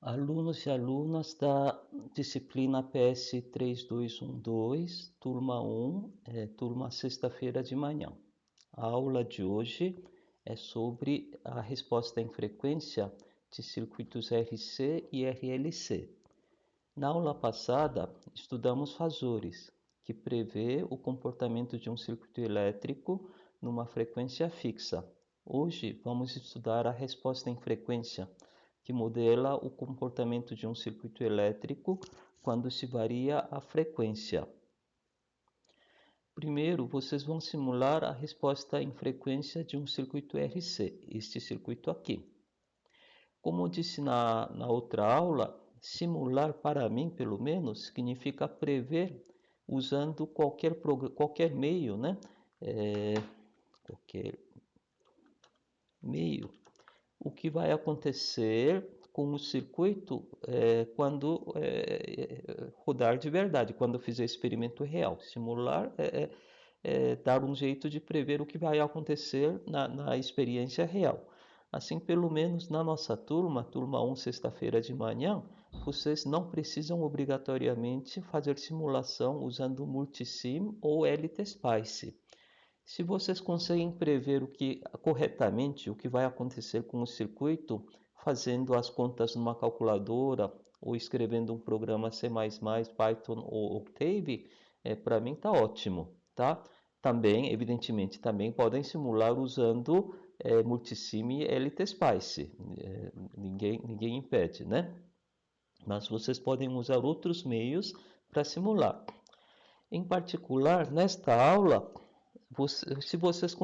Alunos e alunas da disciplina PS 3212, turma 1, turma sexta-feira de manhã. A aula de hoje é sobre a resposta em frequência de circuitos RC e RLC. Na aula passada, estudamos fasores, que prevê o comportamento de um circuito elétrico numa frequência fixa. Hoje, vamos estudar a resposta em frequência, que modela o comportamento de um circuito elétrico quando se varia a frequência. Primeiro, vocês vão simular a resposta em frequência de um circuito RC, este circuito aqui. Como eu disse na outra aula, simular para mim, pelo menos, significa prever usando qualquer meio, né? Qualquer meio. O que vai acontecer com o circuito quando rodar de verdade, quando eu fizer experimento real. Simular dar um jeito de prever o que vai acontecer na experiência real. Assim, pelo menos na nossa turma 1, sexta-feira de manhã, vocês não precisam obrigatoriamente fazer simulação usando Multisim ou LTSpice. Se vocês conseguem prever corretamente o que vai acontecer com o circuito, fazendo as contas numa calculadora ou escrevendo um programa C++, Python ou Octave, para mim está ótimo, tá? Também, evidentemente, também podem simular usando Multisim e LTSpice. Ninguém impede, né? Mas vocês podem usar outros meios para simular. Em particular, nesta aula, se vocês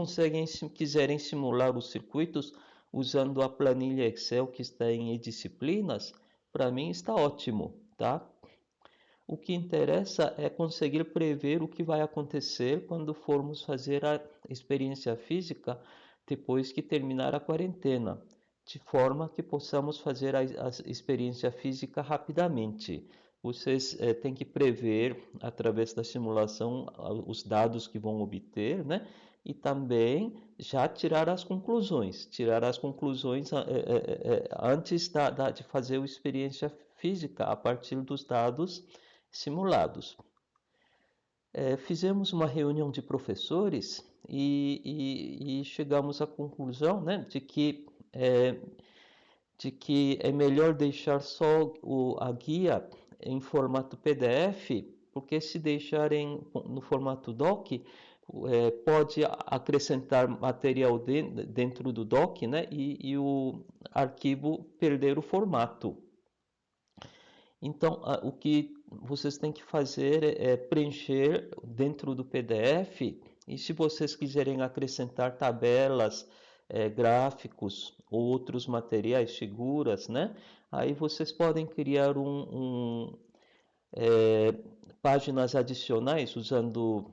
quiserem simular os circuitos usando a planilha Excel que está em e-disciplinas, para mim está ótimo, tá? O que interessa é conseguir prever o que vai acontecer quando formos fazer a experiência física depois que terminar a quarentena, de forma que possamos fazer a experiência física rapidamente. Vocês têm que prever, através da simulação, os dados que vão obter, né? E também já tirar as conclusões. Tirar as conclusões antes de fazer a experiência física, a partir dos dados simulados. Fizemos uma reunião de professores e chegamos à conclusão, né, de que é melhor deixar só a guia em formato PDF, porque se deixarem no formato doc, pode acrescentar material dentro do doc, né, e o arquivo perder o formato. Então, o que vocês têm que fazer é preencher dentro do PDF, e se vocês quiserem acrescentar tabelas, gráficos ou outros materiais, figuras, né? Aí vocês podem criar páginas adicionais usando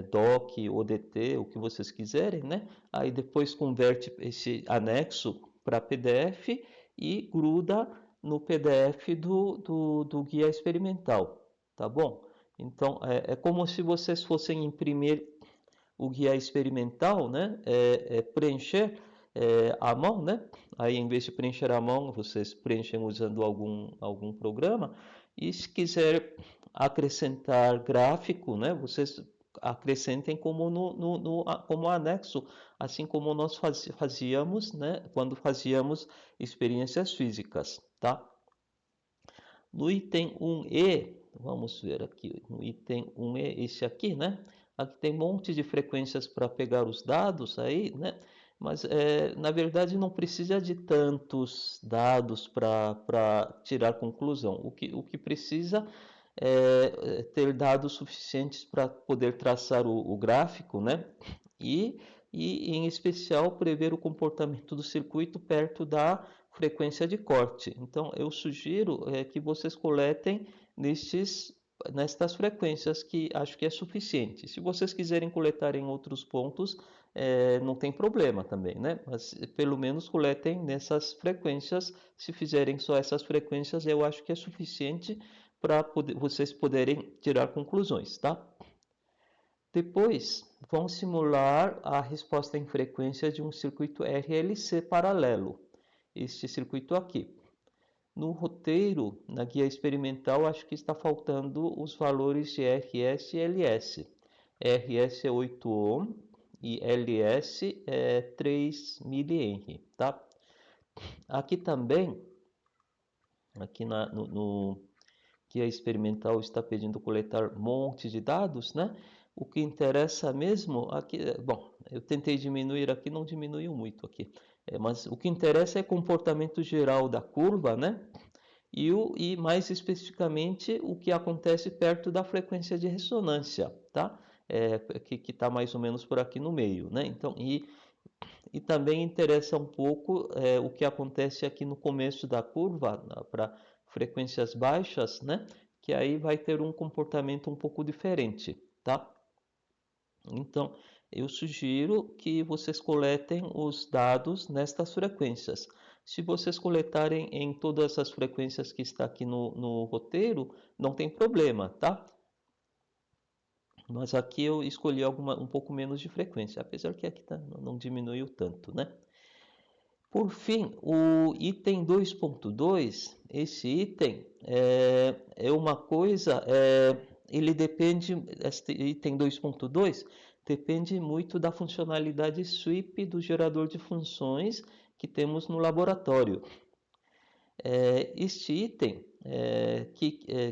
doc, ODT, o que vocês quiserem, né? Aí depois converte esse anexo para PDF e gruda no PDF do guia experimental, tá bom? Então, é como se vocês fossem imprimir o guia experimental, né? Preencher à mão, né? Aí, em vez de preencher à mão, vocês preenchem usando algum programa. E se quiser acrescentar gráfico, né? Vocês acrescentem como anexo, assim como nós fazíamos, né? Quando fazíamos experiências físicas, tá? No item 1E, vamos ver aqui, no item 1E, esse aqui, né? Aqui tem um monte de frequências para pegar os dados aí, né? Mas, na verdade, não precisa de tantos dados para tirar conclusão. O que precisa é ter dados suficientes para poder traçar o gráfico, né? E, em especial, prever o comportamento do circuito perto da frequência de corte. Então, eu sugiro que vocês coletem nestas frequências, que acho que é suficiente. Se vocês quiserem coletar em outros pontos, não tem problema também, né? Mas pelo menos coletem nessas frequências. Se fizerem só essas frequências, eu acho que é suficiente para vocês poderem tirar conclusões, tá? Depois, vão simular a resposta em frequência de um circuito RLC paralelo, este circuito aqui. No roteiro, na guia experimental, acho que está faltando os valores de RS e LS. RS é 8 ohm e LS é 3 mH, tá? Aqui também, aqui no guia experimental está pedindo coletar monte de dados, né? O que interessa mesmo aqui, bom, eu tentei diminuir aqui, não diminuiu muito aqui, mas o que interessa é comportamento geral da curva, né? E mais especificamente o que acontece perto da frequência de ressonância, tá? Que está mais ou menos por aqui no meio, né? Então, e também interessa um pouco o que acontece aqui no começo da curva, para frequências baixas, né? Que aí vai ter um comportamento um pouco diferente, tá? Então, eu sugiro que vocês coletem os dados nestas frequências. Se vocês coletarem em todas as frequências que está aqui no roteiro, não tem problema, tá? Mas aqui eu escolhi um pouco menos de frequência, apesar que aqui não diminuiu tanto, né? Por fim, o item 2.2, esse item é uma coisa, ele depende, este item 2.2 depende muito da funcionalidade sweep do gerador de funções que temos no laboratório. Este item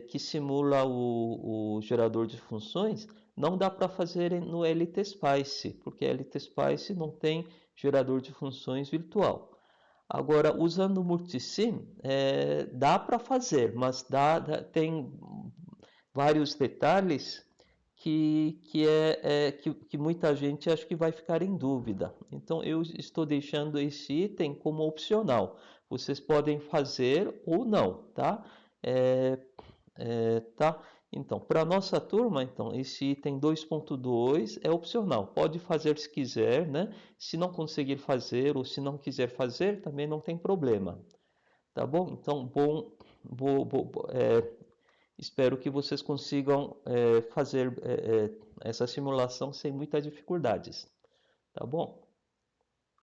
que simula o gerador de funções não dá para fazer no LTSpice, porque LTSpice não tem gerador de funções virtual. Agora, usando o Multisim, dá para fazer, mas tem vários detalhes que muita gente acho que vai ficar em dúvida. Então, eu estou deixando esse item como opcional. Vocês podem fazer ou não, tá? É, tá? Então, para a nossa turma, então, esse item 2.2 é opcional. Pode fazer se quiser, né? Se não conseguir fazer ou se não quiser fazer, também não tem problema. Tá bom? Então, espero que vocês consigam fazer essa simulação sem muitas dificuldades. Tá bom?